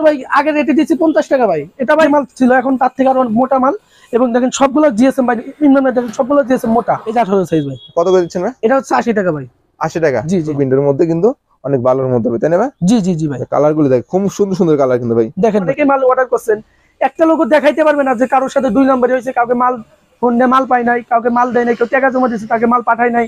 ভাই আগে রেটে দিচ্ছি 50 টাকা ভাই। এটা ভাই মাল ছিল, এখন তার থেকে আরো মোটা মাল। এবং দেখেন সবগুলো জিএসএম ভাই, ইমরান ভাই দেখেন সবগুলো জিএসএম মোটা। এই যে 18 সাইজ ভাই। কত করে দিচ্ছেন ভাই? এটা হচ্ছে 80 টাকা ভাই। 80 টাকা। জি জি। বিন্ডের মধ্যে কিন্তু অনেক ভালোর মধ্যে হবে, তাই না ভাই? জি জি জি ভাই। কালার গুলো দেখ, খুব সুন্দর সুন্দর কালার কিন্তু ভাই। দেখেন অনেকে মাল অর্ডার করছেন, একটা লোক দেখাইতে পারবে না যে কারোর সাথে 2 নম্বরই হয়েছে, কাউকে মাল ফোন দিয়ে মাল পাই নাই, কাউকে মাল দেয় নাই, কেউ টাকা জমা দিয়েছে তাকে মাল পাঠায় নাই,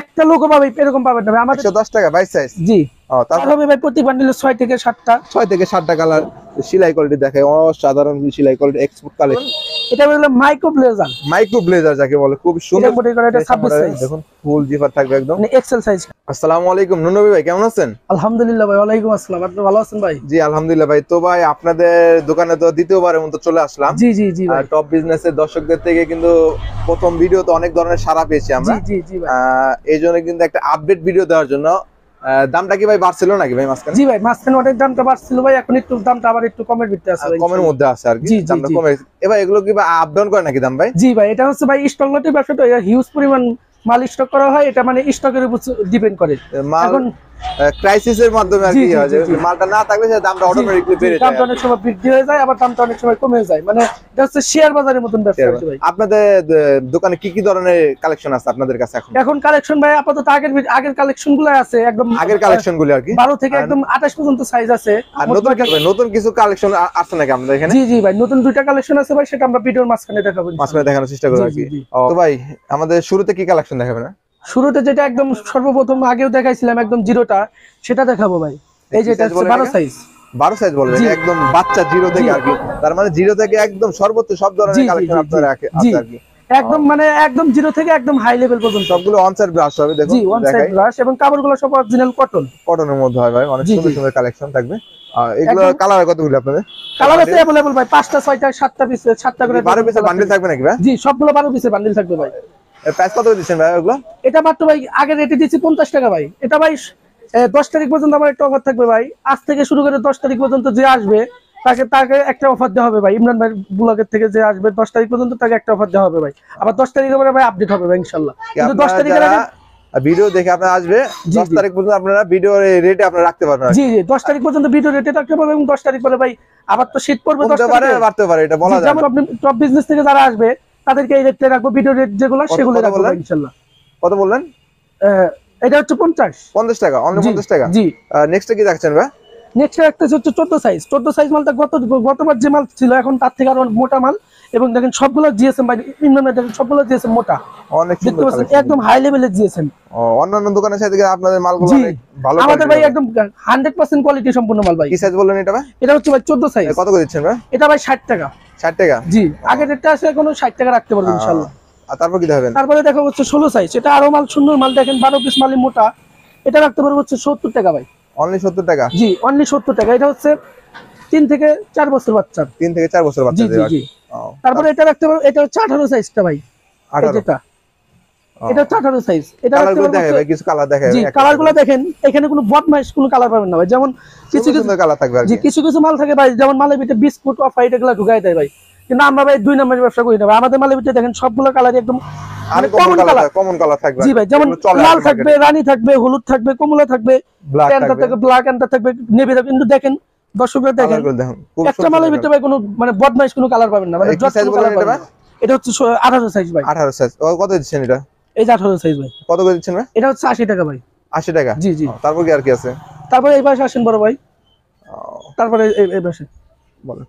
একটা লোকও পাবে এরকম পাবেন না ভাই আমাদের। 110 টাকা 22 সাইজ। জি। তারপর হবে ভাই প্রতি বান্ডিলে 6 থেকে 7টা। 6 থেকে 7টা কালার। সেলাই কোয়ালিটি দেখে অসাধারণ সেলাই কোয়ালিটি, এক্সপোর্ট কালেকশন। এটা হলো মাইক্রো ব্লেজার। মাইক্রো ব্লেজার যাকে বলে, খুব সুন্দর। এটা মোটামুটি এটা 26 সাইজ। দেখুন ফুল জিপার থাকবে একদম, মানে এক্সেল সাইজ। আসসালামু আলাইকুম নুনবী ভাই, কেমন আছেন? আলহামদুলিল্লাহ ভাই। ওয়ালাইকুম আসসালাম। আপনি ভালো আছেন ভাই? জি আলহামদুলিল্লাহ ভাই। তো ভাই আপনাদের দোকানে তো দ্বিতীয়বারের মতো চলে আসলাম। জি জি জি ভাই। টপ বিজনেসের দর্শকদের থেকে কিন্তু প্রথম ভিডিও তো অনেক ধরনের সাড়া পেয়েছি আমরা। জি জি জি ভাই। এই জন্য কিন্তু একটা আপডেট ভিডিও দেওয়ার জন্য। দামটা কি ভাই বাড়ছিল নাকি ভাই মাঝখানে? জি ভাই মাঝখানে অনেক দামটা বাড়ছিল ভাই, এখন একটু দামটা আবার একটু কমের ভিতরে আছে ভাই। কমের মধ্যে আছে আর কি, দামটা কমে। এবার এগুলো কি ভাই আপ ডাউন করে নাকি দাম ভাই? জি ভাই, এটা হচ্ছে ভাই স্টক লটের ব্যবসাটা, হিউজ পরিমাণ মাল স্টক করা হয়, এটা মানে স্টকের উপর ডিপেন্ড করে। এখন ক্রাইসিসের মাধ্যমে আর কি হয়, মালটা না থাকলে সেই দামটা অটোমেটিক্যালি বেড়ে যায়। দামটা অনেক সময় বৃদ্ধি হয়ে যায়, আবার দামটা অনেক সময় কমে যায়। মানে এটা হচ্ছে শেয়ার বাজারের মতন ব্যবসা ভাই। আপনাদের দোকানে কি কি ধরনের কালেকশন আছে আপনাদের কাছে এখন? এখন কালেকশন ভাই আপাতত আগের কালেকশন গুলো আছে, একদম আগের কালেকশন গুলো আর কি 12 থেকে একদম 28 পর্যন্ত সাইজ আছে। আর নতুন কিছু কালেকশন আছে নাকি আপনাদের এখানে? জি জি ভাই, নতুন 2টা কালেকশন আছে ভাই, সেটা আমরা ভিডিওর মাঝখানে দেখাবো, মাঝখানে দেখানোর চেষ্টা করব আর কি। তো ভাই আমাদের শুরুতে কি কালেকশন দেখাবেন না? শুরুতে যেটা একদম সর্বপ্রথম আগেও দেখাইছিলাম একদম জিরোটা, সেটা দেখাবো ভাই। এই যে এটা হচ্ছে 12 সাইজ। 12 সাইজ বলবেন, একদম বাচ্চা জিরো থেকে আর কি। তার মানে জিরো থেকে একদম সর্বোচ্চ সব ধরনের কালেকশন আপনারা আছে আর কি। একদম মানে একদম জিরো থেকে একদম হাই লেভেল পর্যন্ত সবগুলো অন সাইড ব্রাশ হবে। দেখুন জি, অন সাইড ব্রাশ এবং কাপড়গুলো সব অরিজিনাল কটনের মধ্যে হয় ভাই। অনেক সুন্দর সুন্দর কালেকশন থাকবে। এগুলো কালার কতগুলো আপনাদের? কালার আছে अवेलेबल ভাই 5টা 6টা 7টা পিস 7টা করে 12 পিসের বান্ডেল থাকবে নাকি ভাই? জি, সবগুলো 12 পিসের বান্ডেল থাকবে ভাই। এর প্রাইস কত দিচ্ছেন ভাই এগুলো? এটা মাত্র ভাই আগে রেটে দিচ্ছি 50 টাকা ভাই। এটা ভাই 10 তারিখ পর্যন্ত আমার একটা অফার থাকবে ভাই। আজ থেকে শুরু করে 10 তারিখ পর্যন্ত যে আসবে তাকে একটা অফার দেওয়া হবে ভাই। ইমরান ভাই ব্লগের থেকে যে আসবে 10 তারিখ পর্যন্ত তাকে একটা অফার দেওয়া হবে ভাই। আবার 10 তারিখের পরে ভাই আপডেট হবে ভাই ইনশাআল্লাহ। কিন্তু 10 তারিখের আগে ভিডিও দেখে আপনারা আসবে, 10 তারিখ পর্যন্ত আপনারা ভিডিও রেটে আপনারা রাখতে পারবেন। জি জি, 10 তারিখ পর্যন্ত ভিডিও রেটে রাখতে পারবেন এবং 10 তারিখ পরে ভাই আবার তো শীত পড়বে, 10 তারিখে বাড়তে পারে, এটা বলা যায়। যেমন আপনি টপ বিজনেস থেকে যারা আসবে তাদেরকে এই রেটে রাখবো, ভিডিও রেট যেগুলো সেগুলো রাখবো ইনশাআল্লাহ। কত বললেন? এটা হচ্ছে 50 টাকা, অনলি 50 টাকা। জি। নেক্সট কি দেখছেন ভাই? নেক্সট একটা হচ্ছে 14 সাইজ। 14 সাইজ মালটা গতবার যে মাল ছিল, এখন তার থেকে আরো মোটা মাল। এবং দেখেন সবগুলো জিএসএম ভাই, ইমরান ভাই দেখেন সবগুলো জিএসএম মোটা, অনেক সুন্দর কালেকশন, একদম হাই লেভেলের জিএসএম। অন্যান্য দোকানের সাথে আপনাদের মালগুলো অনেক ভালো। আমাদের ভাই একদম 100% কোয়ালিটি সম্পূর্ণ মাল ভাই। কি সাইজ বললেন এটা ভাই? এটা হচ্ছে ভাই 14 সাইজ। কত করে দিচ্ছেন ভাই? এটা ভাই 60 টাকা। 60 টাকা? জি, আগে রেটটা আছে, এখন 60 টাকা রাখতে পারবেন ইনশাআল্লাহ। আর তারপর কি দেখাবেন? তারপরে দেখা হচ্ছে 16 সাইজ। এটা আরো মাল সুন্দর মাল, দেখেন 12 পিস মালই মোটা। এটা রাখতে পারবো হচ্ছে 70 টাকা ভাই। অনলি 70 টাকা? জি, অনলি 70 টাকা। এটা হচ্ছে 3 থেকে 4 বছর বাচ্চা। 3 থেকে 4 বছর বাচ্চা। জি জি জি। তারপরে এটা রাখতে পারবো, এটা হচ্ছে 18 সাইজটা ভাই। এটা 18 সাইজ। এটা রাখতে পারবো ভাই, কিছু কালার দেখাই। জি, কালারগুলো দেখেন, এখানে কোনো বদমাইশ কোনো কালার পাবেন না ভাই। যেমন কিছু কালার থাকবে আর কি। জি, কিছু মাল থাকে ভাই, যেমন মালের ভিতরে বিস্কুট অফ হোয়াইট এগুলা ঢুকাই দেয় ভাই। কিন্তু আমরা ভাই 2 নম্বরের ব্যবসা করি না ভাই। আমাদের মালের ভিতরে দেখেন সবগুলো কালারই একদম কমন কালার থাকবে। জি ভাই, যেমন লাল থাকবে, রানী থাকবে, হলুদ থাকবে, কমলা থাকবে, ব্ল্যাক থাকবে, নেভি থাকবে। কিন্তু দেখেন দর্শকরা দেখেন একটা মালের ভিতরে ভাই কোনো মানে বদমাইশ কোনো কালার পাবেন না। মানে এটা হচ্ছে 18 সাইজ ভাই। 18 সাইজ। কত দিচ্ছেন এটা? এই যে 18 সাইজ ভাই। কত করে দিচ্ছেন ভাই? এটা হচ্ছে 80 টাকা ভাই। 80 টাকা? জি জি। তারপর কি আর কি আছে? তারপরে এই পাশে আসেন বড় ভাই। তারপরে এই পাশে বলেন।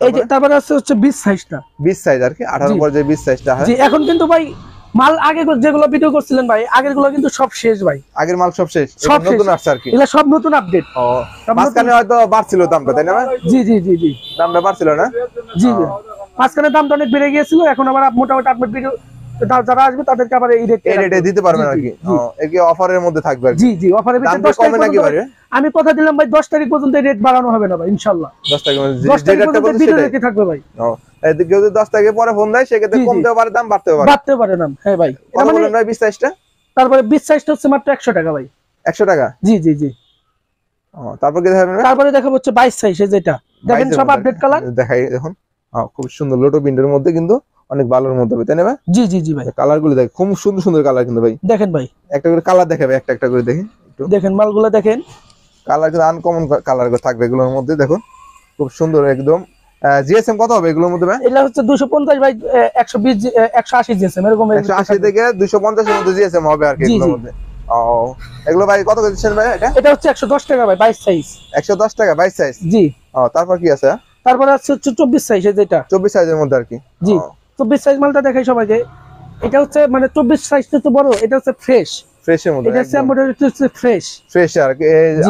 এই যে তারপরে হচ্ছে 20 সাইজটা। 20 সাইজ আর কি, 18 পর যে 20 সাইজটা হয়। জি, এখন কিন্তু ভাই মাল আগে যেগুলো ভিডিও করছিলেন ভাই, আগেরগুলো কিন্তু সব শেষ ভাই। আগের মাল সব শেষ, নতুন আসছে আর কি। এগুলা সব নতুন আপডেট। মাঝখানে হয়তো বাড়ছিল দামটা, তাই না ভাই? জি জি জি জি, দামটা বাড়ছিল না? জি জি, মাঝখানে দামটা অনেক বেড়ে গিয়েছিল। এখন আবার মোটামুটি আপডেট ভিডিও যারা আসবে তাদেরকে আবার এই রেটে দিতে পারবেন আর কি। এই কি অফারের মধ্যে থাকবে আর কি? জি জি, অফারের ভিতরে 10 তারিখ নাকি ভাই? আমি কথা দিলাম ভাই 10 তারিখ পর্যন্ত এই রেট বাড়ানো হবে না ভাই ইনশাআল্লাহ। 10 তারিখ পর্যন্ত ভিডিও রেটে থাকবে ভাই। কেউ যদি 10 তারিখে পরে ফোন দেয় সেক্ষেত্রে কমতেও পারে, দাম বাড়তেও পারে না। হ্যাঁ ভাই। কত বলেন ভাই 20 সাইজটা? তারপরে 20 সাইজটা হচ্ছে মাত্র 100 টাকা ভাই। 100 টাকা? জি জি জি। তারপর কি দেখাবেন? তারপরে দেখাবো হচ্ছে 22 সাইজ, যেটা দেখেন সব আপডেট কালার দেখাই। দেখুন খুব সুন্দর লোটো বিন্ডের মধ্যে কিন্তু অনেক ভালোর মধ্যে হবে, তাই না ভাই? জি জি জি ভাই। কালারগুলো দেখ, খুব সুন্দর সুন্দর কালার কিন্তু ভাই। দেখেন ভাই, একটা করে কালার দেখাবে, একটা করে দেখেন। দেখেন মালগুলো দেখেন, কালার কিন্তু আনকমন কালার থাকবে এগুলোর মধ্যে। দেখুন খুব সুন্দর একদম। জিএসএম কত হবে এগুলোর মধ্যে ভাই? এটা হচ্ছে 250 বাই 120 180 জিএসএম এরকম 180 থেকে 250 এর মধ্যে জিএসএম হবে আর কি এগুলোর মধ্যে। ও এগুলো ভাই কত করে দিচ্ছেন ভাই? এটা হচ্ছে 110 টাকা ভাই 22 সাইজ। 110 টাকা 22 সাইজ। জি। ও তারপর কি আছে? তারপর আছে 24 সাইজ যেটা 24 সাইজের মধ্যে আর কি। জি 24 সাইজ মালটা দেখাই সবাইকে। এটা হচ্ছে মানে 24 সাইজটা তো বড়, এটা হচ্ছে ফ্রেশ। ফ্রেশের মধ্যে এটা স্যাম্পল হচ্ছে ফ্রেশ। ফ্রেশ আর কি।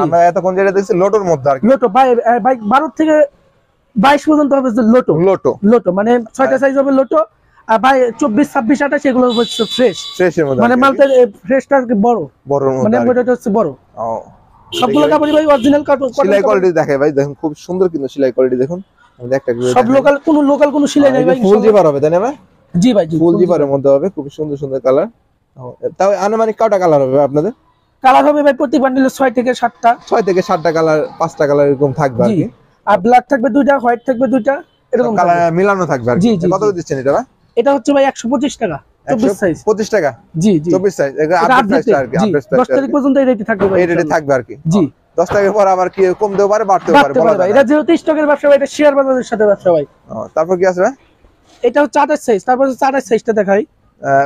আমরা এতক্ষণ যেটা দেখছি লোটোর মধ্যে আর কি। লোটো ভাই 12 থেকে 22 পর্যন্ত হবে লোটো। লোটো লোটো মানে 6টা সাইজ হবে লোটো। আর ভাই 24 26 28 এগুলো হচ্ছে ফ্রেশ। ফ্রেশের মধ্যে মানে মালটা ফ্রেশটা বড় বড়র মধ্যে মানে এটা হচ্ছে বড়। ও সবগুলো কাপড়ই ভাই অরিজিনাল কাপড়। সেলাই কোয়ালিটি দেখে ভাই, দেখুন খুব সুন্দর কিন্তু সেলাই কোয়ালিটি দেখুন। আমি একটা সব লোকাল কোনো সেলাই নাই ভাই। ফুল জিপার হবে তাই না ভাই? জি ভাই জি ফুল জিপারের মধ্যে হবে, খুব সুন্দর সুন্দর কালার। তাও আনুমানিক কয়টা কালার হবে আপনাদের? কালার হবে ভাই প্রতি বান্ডিলে 6 থেকে 7টা। 6 থেকে 7টা কালার, 5টা কালার এরকম থাকবে আর কি। আর ব্ল্যাক থাকবে 2টা, হোয়াইট থাকবে 2টা, এরকম কালার মিলানো থাকবে আর কি। কত দিচ্ছেন এটা ভাই? এটা হচ্ছে ভাই 125 টাকা 24 সাইজ। 25 টাকা। জি জি 24 সাইজ। এটা আপডেট প্রাইস আর কি। আপডেট প্রাইস 10 তারিখ পর্যন্ত এই রেটে থাকবে ভাই। এই রেটে থাকবে আর কি। জি 10 তারিখের পর আবার কি কমতেও পারে বাড়তেও পারে বলা যায় না। এটা যেহেতু স্টকের ব্যবসা ভাই, এটা শেয়ার বাজারের সাথে ব্যবসা ভাই। তারপর কি আছে ভাই? এটা হচ্ছে 28 সাইজ। তারপর হচ্ছে 28 সাইজটা দেখাই।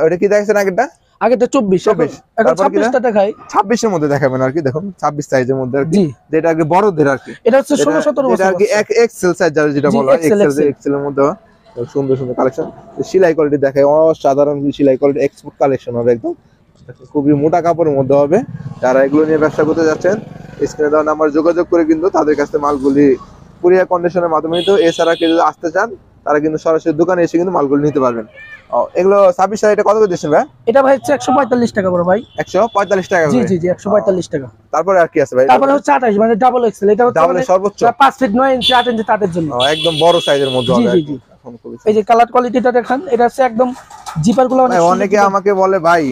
ওটা কি দেখাছেন আগেরটা? আগেরটা 24 এখন 26টা দেখাই। 26 এর মধ্যে দেখাবেন আর কি। দেখুন 26 সাইজের মধ্যে আর কি। জি যেটা আগে বড়দের আর কি। এটা হচ্ছে 16 17 বছর। এটা আর কি এক্সেল সাইজ যেটা বলা হয়, এক্সেল এর মধ্যে সুন্দর সুন্দর কালেকশন। সেলাই কোয়ালিটি দেখায় অসাধারণ সেলাই কোয়ালিটি, এক্সপোর্ট কালেকশন হবে একদম। খুবই মোটা কাপড়ের মধ্যে হবে। যারা এগুলো নিয়ে ব্যবসা করতে যাচ্ছেন স্ক্রিনে দেওয়া নাম্বার যোগাযোগ করে কিন্তু তাদের কাছে মালগুলি কুরিয়ার কন্ডিশনের মাধ্যমে নিতে। এছাড়া কেউ যদি আসতে চান তারা কিন্তু সরাসরি দোকানে এসে কিন্তু মালগুলো নিতে পারবেন। এগুলো 26 টাকা। এটা কত করে দিচ্ছেন ভাই? এটা ভাই হচ্ছে 145 টাকা বড় ভাই। 145 টাকা। জি জি জি 145 টাকা। তারপরে আর কি আছে ভাই? তারপরে হচ্ছে 28 মানে ডাবল এক্সেল। এটা হচ্ছে ডাবল সর্বোচ্চ 5 ফিট 9 ইঞ্চি 8 ইঞ্চি তাদের জন্য একদম বড় সাইজের মধ্যে হবে। জি জি। এই যে কালার কোয়ালিটিটা দেখেন, এটা হচ্ছে একদম জিপার গুলো অনেক। অনেকে আমাকে বলে ভাই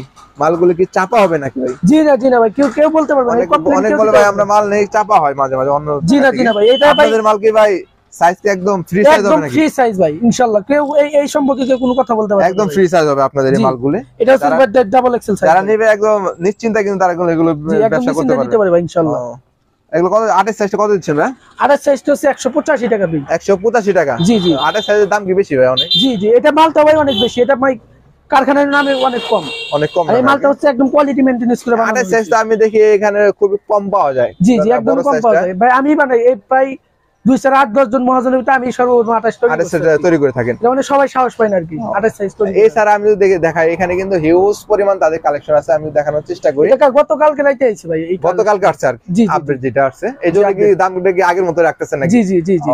মালগুলো কি চাপা হবে নাকি ভাই? জি না ভাই, কেউ বলতে পারবে না। অনেক বলে ভাই আমরা মাল নেই চাপা হয় মাঝে মাঝে অন্য। জি না ভাই, এটা ভাই আপনাদের মাল কি ভাই সাইজ কি একদম ফ্রি সাইজ হবে নাকি? একদম ফ্রি সাইজ ভাই ইনশাআল্লাহ। কেউ এই সম্পর্কে কেউ কোনো কথা বলতে পারবে না। একদম ফ্রি সাইজ হবে আপনাদের এই মালগুলো। এটা হচ্ছে ডাবল এক্সেল সাইজ। যারা নেবে একদম নিশ্চিন্তে কিন্তু তারা এগুলো ব্যবসা করতে পারবে ভাই ইনশাআল্লাহ। এগুলো কত? 28 সাইজটা কত দিচ্ছেন ভাই? 28 সাইজটা হচ্ছে 185 টাকা ভাই। 185 টাকা। জি জি। 28 সাইজের দাম কি বেশি ভাই অনেক? জি জি, এটা মালটা ভাই অনেক বেশি। এটা ভাই কারখানার নামে অনেক কম। অনেক কম। এই মালটা হচ্ছে একদম কোয়ালিটি মেইনটেনেন্স করে বানানো। 28 সাইজটা আমি দেখি এখানে খুব কম পাওয়া যায়। জি জি একদম কম পাওয়া যায় ভাই। আমি বানাই এই প্রায় 2-8-10 জন মহাজনের ভিতরে আমি সর্বোচ্চ 28 তৈরি করে থাকেন। মানে সবাই সাহস পায় না আর কি 28 সাইজ তৈরি। এছাড়া আমি যদি দেখাই এখানে কিন্তু হিউজ পরিমাণ তাদের কালেকশন আছে, আমি দেখানোর চেষ্টা করি। এটা গতকালকে রাইতে আইছে ভাই। এই গতকালকে আসছে আর কি আপডেট যেটা আসছে। এই জন্য কি দামটা কি আগের মতো রাখতেছেন নাকি? জি জি জি জি।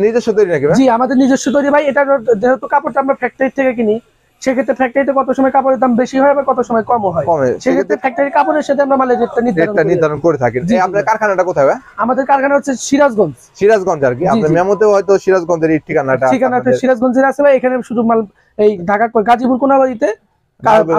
নিজস্ব তৈরি নাকি ভাই? জি আমাদের নিজস্ব তৈরি ভাই। এটা যেহেতু কাপড়টা আমরা ফ্যাক্টরি থেকে কিনি, সেক্ষেত্রে ফ্যাক্টরিতে কত সময় কাপড়ের দাম বেশি হয় বা কত সময় কম হয়, সেক্ষেত্রে ফ্যাক্টরি কাপড়ের সাথে আমরা মালের রেটটা নির্ধারণ করে থাকি। আপনার কারখানাটা কোথায় ভাই? আমাদের কারখানা হচ্ছে সিরাজগঞ্জ আর কি। আপনার মেমোতে হয়তো সিরাজগঞ্জের ঠিকানাটা সিরাজগঞ্জের আছে ভাই। এখানে শুধু মাল এই ঢাকা গাজীপুর কোনাবাড়িতে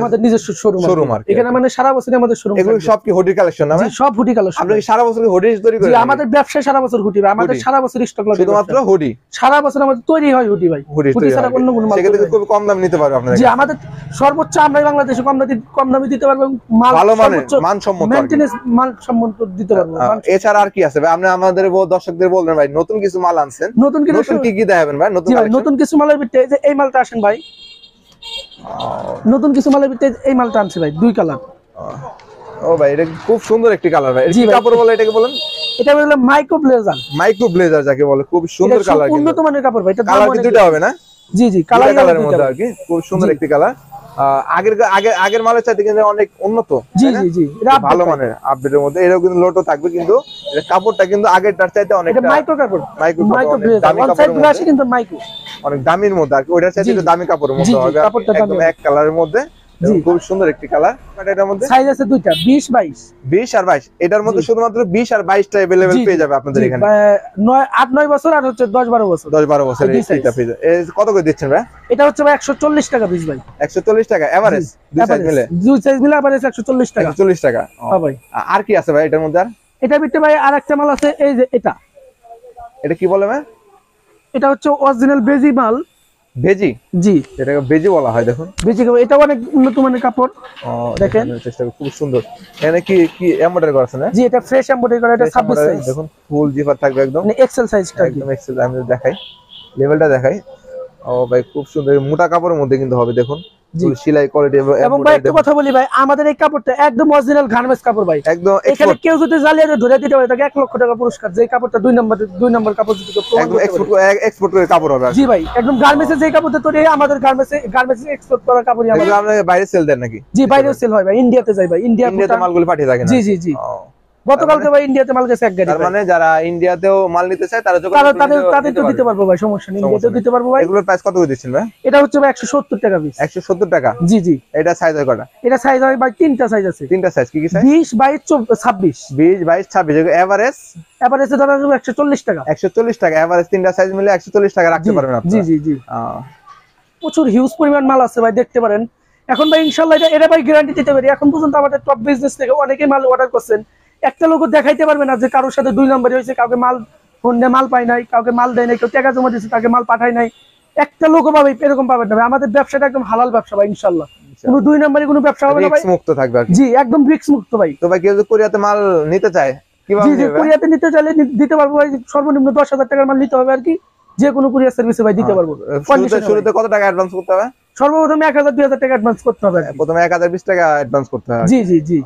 আমাদের নিজস্ব শোরুম আর এখানে মানে সারা বছর আমাদের শোরুম। এগুলো সব কি হুডি কালেকশন না ভাই? সব হুডি কালেকশন। আপনি কি সারা বছর হুডি তৈরি করেন? জি আমাদের ব্যবসা সারা বছর হুডি ভাই। আমাদের সারা বছর স্টক লাগে শুধুমাত্র হুডি। সারা বছর আমাদের তৈরি হয় হুডি ভাই। হুডি ছাড়া অন্য কোনো মাল সেক্ষেত্রে খুব কম দাম নিতে পারবে আপনারা। জি আমাদের সর্বোচ্চ আমরা বাংলাদেশে কম দামে দিতে পারবো। মাল ভালো মানের মানসম্মত মেইনটেনেন্স মানসম্মত দিতে পারবো। এছাড়া আর কি আছে ভাই? আপনি আমাদের দর্শকদের বলবেন ভাই নতুন কিছু মাল আনছেন। নতুন কি কি দেখাবেন ভাই? নতুন কিছু মালের ভিতরে যে এই মালটা আসেন ভাই। নতুন কিছু মালের ভিতরে এই মালটা আনছে ভাই, 2 কালার। ও ভাই এটা খুব সুন্দর একটি কালার ভাই। কি কাপড় বলে এটাকে বলেন? এটা বলে মাইক্রো ব্লেজার যাকে বলে। খুব সুন্দর কালার, উন্নত মানের কাপড় ভাই। এটা কালার কি দুটো হবে না? জি জি কালারের মধ্যে আর কি খুব সুন্দর একটি কালার। আগের মালের চাইতে কিন্তু অনেক উন্নত। জি জি জি এটা ভালো মানের আপডেটের মধ্যে। এরও কিন্তু লোটো থাকবে কিন্তু এটা কাপড়টা কিন্তু আগেরটার চাইতে অনেক মাইক্রো কাপড়। মাইক্রো ব্লেজার দামি কাপড়ের মধ্যে কিন্তু মাইক্রো অনেক দামির মধ্যে আর কি। ওইটার চাইতে একটু দামি কাপড়ের মধ্যে হবে। একদম এক কালারের মধ্যে খুব সুন্দর একটি কালার। এটার মধ্যে সাইজ আছে দুইটা, 20 20 আর 22। এটার মধ্যে শুধুমাত্র 20 আর 22টা अवेलेबल পেয়ে যাবে আপনাদের এখানে। 8-9 বছর আর হচ্ছে 10-12 বছর। 10-12 বছর এইটা পেয়ে যাবে। কত করে দিচ্ছেন ভাই? এটা হচ্ছে ভাই 140 টাকা পিস ভাই। 140 টাকা এভারেজ। দুই সাইজ মিলে এভারেজ 140 টাকা। 140 টাকা। হ্যাঁ ভাই। আর কি আছে ভাই এটার মধ্যে? আর এটার ভিতরে ভাই আরেকটা মাল আছে। এই যে এটা কি বলে ভাই? এটা হচ্ছে অরিজিনাল বেজি মাল। বেজি, জি এটাকে বেজি বলা হয়। দেখুন বেজি কাপড়, এটা অনেক উন্নত মানের কাপড়। দেখেন চেষ্টা খুব সুন্দর। এখানে কি কি এমব্রয়ডারি করা আছে না? জি এটা ফ্রেশ এমব্রয়ডারি করা, এটা 26 সাইজ। দেখুন ফুল জিপার থাকবে একদম, মানে এক্সেল সাইজটা একদম এক্সেল। আমি দেখাই, লেভেলটা দেখাই। ও ভাই খুব সুন্দর, মোটা কাপড়ের মধ্যে কিন্তু হবে। দেখুন ফুল সেলাই কোয়ালিটি এবং ভাই একটা কথা বলি ভাই, আমাদের এই কাপড়টা একদম অরিজিনাল গার্মেন্টস কাপড় ভাই, একদম এখানে কেউ যদি জালিয়ে ধরে দিতে পারে তাকে 1 লক্ষ টাকা পুরস্কার। যে কাপড়টা 2 নম্বর কাপড় যদি কেউ প্রমাণ একদম করতে পারে। এক্সপোর্ট করে কাপড় হবে। জি ভাই একদম গার্মেন্টসে যে কাপড়টা তৈরি হয় আমাদের গার্মেন্টসে এক্সপোর্ট করা কাপড়ই আমাদের। এগুলো আপনারা বাইরে সেল দেন নাকি? জি বাইরেও সেল হয় ভাই, ইন্ডিয়াতে যায় ভাই, ইন্ডিয়াতে মালগুলো পাঠিয়ে থাকেন? জি জি জি, গতকালকে ভাই ইন্ডিয়াতে মাল গেছে 1 গাড়ি। তার মানে যারা ইন্ডিয়াতেও মাল নিতে চায় তারা তাদের তো দিতে পারবো ভাই, সমস্যা নেই, ইন্ডিয়াতেও দিতে পারবো ভাই। এগুলোর প্রাইস কত করে দিচ্ছেন ভাই? এটা হচ্ছে ভাই 170 টাকা পিস। 170 টাকা? জি জি। এটা সাইজ হয় কয়টা? এটা সাইজ হয় ভাই 3টা সাইজ আছে। 3টা সাইজ, কি কি সাইজ? 20, 22, 26। 20, 22, 26। এভারেজ এভারেজে ধরা যাবে 140 টাকা। 140 টাকা এভারেজ, 3টা সাইজ মিলে 140 টাকা রাখতে পারবেন আপনারা। জি জি জি। প্রচুর হিউজ পরিমাণ মাল আছে ভাই, দেখতে পারেন। এখন ভাই ইনশাআল্লাহ এটা ভাই গ্যারান্টি দিতে পারি, এখন পর্যন্ত আমাদের টপ বিজনেস থেকে অনেকেই মাল অর্ডার করছেন, একটা লোক দেখাইতে পারবে না যে কারোর সাথে 2 নম্বরই হয়েছে, কাউকে মাল ফোন দিয়ে মাল পায় নাই, কাউকে মাল দেয় নাই, কেউ টাকা জমা দিয়েছে তাকে মাল পাঠায় নাই, একটা লোকও পাবে এরকম পাবেন না ভাই। আমাদের ব্যবসাটা একদম হালাল ব্যবসা ভাই, ইনশাআল্লাহ কোনো 2 নম্বরই কোনো ব্যবসা হবে না ভাই, রিস্ক মুক্ত থাকবে আর কি। জি একদম রিস্ক মুক্ত ভাই। তো ভাই কেউ যদি কোরিয়াতে মাল নিতে চায় কিভাবে জি জি, নেবে? কোরিয়াতে নিতে চাইলে দিতে পারবো ভাই, সর্বনিম্ন 10,000 টাকার মাল নিতে হবে আর কি, যে কোনো কুরিয়ার সার্ভিসে ভাই দিতে পারবো। শুরুতে কত টাকা অ্যাডভান্স করতে হবে? সর্বপ্রথম 1000, 2000 টাকা অ্যাডভান্স করতে হবে। প্রথমে 1020 টাকা অ্যাডভান্স করতে হবে। জি জি জি।